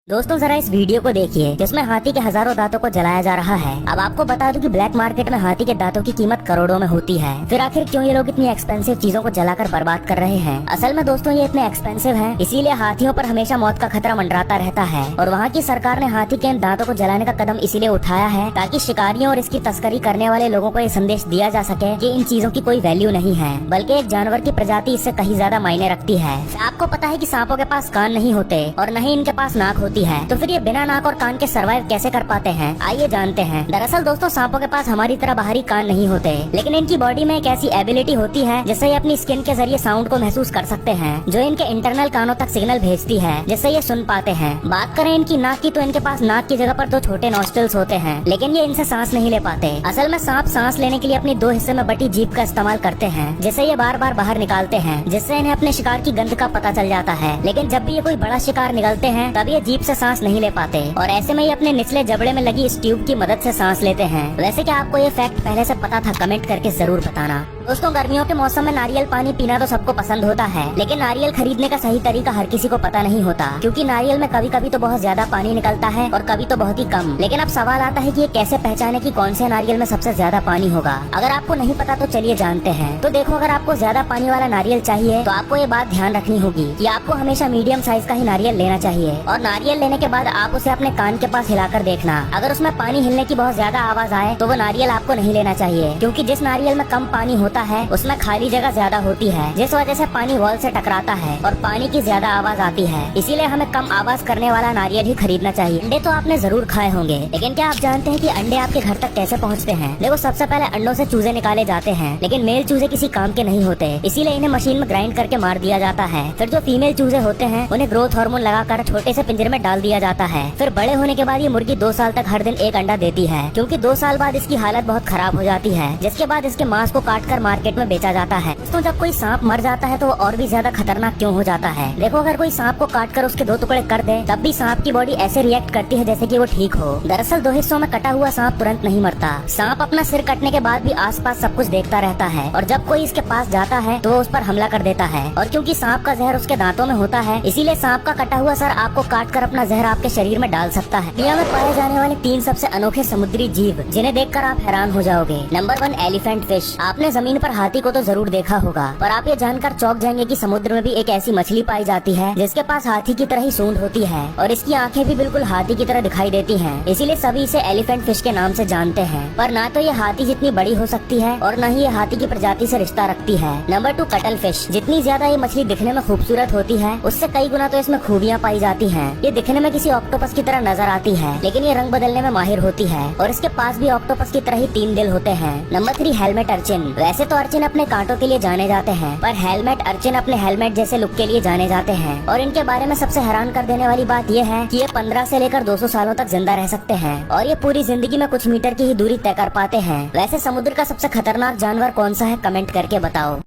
दोस्तों जरा इस वीडियो को देखिए जिसमें हाथी के हजारों दांतों को जलाया जा रहा है। अब आपको बता दूं कि ब्लैक मार्केट में हाथी के दांतों की कीमत करोड़ों में होती है। फिर आखिर क्यों ये लोग इतनी एक्सपेंसिव चीजों को जलाकर बर्बाद कर रहे हैं? असल में दोस्तों ये इतने एक्सपेंसिव है, इसीलिए हाथियों पर हमेशा मौत का खतरा मंडराता रहता है। और वहाँ की सरकार ने हाथी के इन दांतों को जलाने का कदम इसीलिए उठाया है ताकि शिकारियों और इसकी तस्करी करने वाले लोगों को ये संदेश दिया जा सके कि इन चीजों की कोई वैल्यू नहीं है, बल्कि एक जानवर की प्रजाति इससे कहीं ज्यादा मायने रखती है। आपको पता है कि सांपों के पास कान नहीं होते और न ही इनके पास नाक होती है, तो फिर ये बिना नाक और कान के सरवाइव कैसे कर पाते हैं? आइए जानते हैं। दरअसल दोस्तों सांपों के पास हमारी तरह बाहरी कान नहीं होते, लेकिन इनकी बॉडी में एक ऐसी एबिलिटी होती है जिससे ये अपनी स्किन के जरिए साउंड को महसूस कर सकते हैं, जो इनके इंटरनल कानों तक सिग्नल भेजती है जिससे ये सुन पाते हैं। बात करें इनकी नाक की, तो इनके पास नाक की जगह पर दो छोटे नॉस्ट्रल्स होते हैं, लेकिन ये इनसे सांस नहीं ले पाते। असल में सांप सांस लेने के लिए अपनी दो हिस्से में बटी जीभ का इस्तेमाल करते हैं, जिसे ये बार बार बाहर निकालते हैं, जिससे इन्हें अपने शिकार की गंध का पता चल जाता है। लेकिन जब भी ये कोई बड़ा शिकार निगलते हैं तब ये जीभ से सांस नहीं ले पाते और ऐसे में ये अपने निचले जबड़े में लगी इस ट्यूब की मदद से सांस लेते हैं। वैसे क्या आपको ये फैक्ट पहले से पता था? कमेंट करके जरूर बताना। दोस्तों गर्मियों के मौसम में नारियल पानी पीना तो सबको पसंद होता है, लेकिन नारियल खरीदने का सही तरीका हर किसी को पता नहीं होता, क्योंकि नारियल में कभी कभी तो बहुत ज्यादा पानी निकलता है और कभी तो बहुत ही कम। लेकिन अब सवाल आता है कि ये कैसे पहचाने कि कौन से नारियल में सबसे ज्यादा पानी होगा? अगर आपको नहीं पता तो चलिए जानते हैं। तो देखो, अगर आपको ज्यादा पानी वाला नारियल चाहिए तो आपको ये बात ध्यान रखनी होगी कि आपको हमेशा मीडियम साइज का ही नारियल लेना चाहिए, और नारियल लेने के बाद आप उसे अपने कान के पास हिलाकर देखना। अगर उसमें पानी हिलने की बहुत ज्यादा आवाज आए तो वो नारियल आपको नहीं लेना चाहिए, क्योंकि जिस नारियल में कम पानी होता है उसमें खाली जगह ज्यादा होती है, जिस वजह से पानी वॉल से टकराता है और पानी की ज्यादा आवाज आती है। इसीलिए हमें कम आवाज करने वाला नारियल ही खरीदना चाहिए। अंडे तो आपने जरूर खाए होंगे, लेकिन क्या आप जानते हैं कि अंडे आपके घर तक कैसे पहुंचते हैं? देखो, सबसे पहले अंडों से चूजे निकाले जाते हैं, लेकिन मेल चूजे किसी काम के नहीं होते, इसीलिए इन्हें मशीन में ग्राइंड करके मार दिया जाता है। फिर जो फीमेल चूजे होते हैं उन्हें ग्रोथ हार्मोन लगाकर छोटे से पिंजरे में डाल दिया जाता है। फिर बड़े होने के बाद ये मुर्गी 2 साल तक हर दिन एक अंडा देती है, क्योंकि 2 साल बाद इसकी हालत बहुत खराब हो जाती है, जिसके बाद इसके मांस को काटकर मार्केट में बेचा जाता है। तो जब कोई सांप मर जाता है तो वो और भी ज्यादा खतरनाक क्यों हो जाता है? देखो, अगर कोई सांप को काटकर उसके 2 टुकड़े कर दे तब भी सांप की बॉडी ऐसे रिएक्ट करती है जैसे कि वो ठीक हो। दरअसल 2 हिस्सों में कटा हुआ सांप तुरंत नहीं मरता। सांप अपना सिर कटने के बाद भी आसपास सब कुछ देखता रहता है, और जब कोई इसके पास जाता है तो वो उस पर हमला कर देता है। और क्योंकि सांप का जहर उसके दांतों में होता है, इसीलिए सांप का कटा हुआ सर आपको काटकर अपना जहर आपके शरीर में डाल सकता है। दुनिया में पाए जाने वाले 3 सबसे अनोखे समुद्री जीव जिन्हें देखकर आप हैरान हो जाओगे। Number 1 elephant fish. आपने जमीन पर हाथी को तो जरूर देखा होगा, पर आप ये जानकर चौंक जाएंगे कि समुद्र में भी एक ऐसी मछली पाई जाती है जिसके पास हाथी की तरह ही सूंड होती है, और इसकी आंखें भी बिल्कुल हाथी की तरह दिखाई देती हैं। इसीलिए सभी इसे एलिफेंट फिश के नाम से जानते हैं। पर ना तो ये हाथी जितनी बड़ी हो सकती है और न ही ये हाथी की प्रजाति से रिश्ता रखती है। Number 2 cuttle fish. जितनी ज्यादा ये मछली दिखने में खूबसूरत होती है, उससे कई गुना तो इसमें खूबियाँ पाई जाती है। ये दिखने में किसी ऑक्टोपस की तरह नजर आती है, लेकिन ये रंग बदलने में माहिर होती है, और इसके पास भी ऑक्टोपस की तरह ही 3 दिल होते हैं। Number 3 helmet urchin. वैसे तो अर्चिन अपने कांटों के लिए जाने जाते हैं, पर हेलमेट अर्चिन अपने हेलमेट जैसे लुक के लिए जाने जाते हैं। और इनके बारे में सबसे हैरान कर देने वाली बात यह है कि ये 15 से लेकर 200 सालों तक जिंदा रह सकते हैं, और ये पूरी जिंदगी में कुछ मीटर की ही दूरी तय कर पाते हैं। वैसे समुद्र का सबसे खतरनाक जानवर कौन सा है? कमेंट करके बताओ।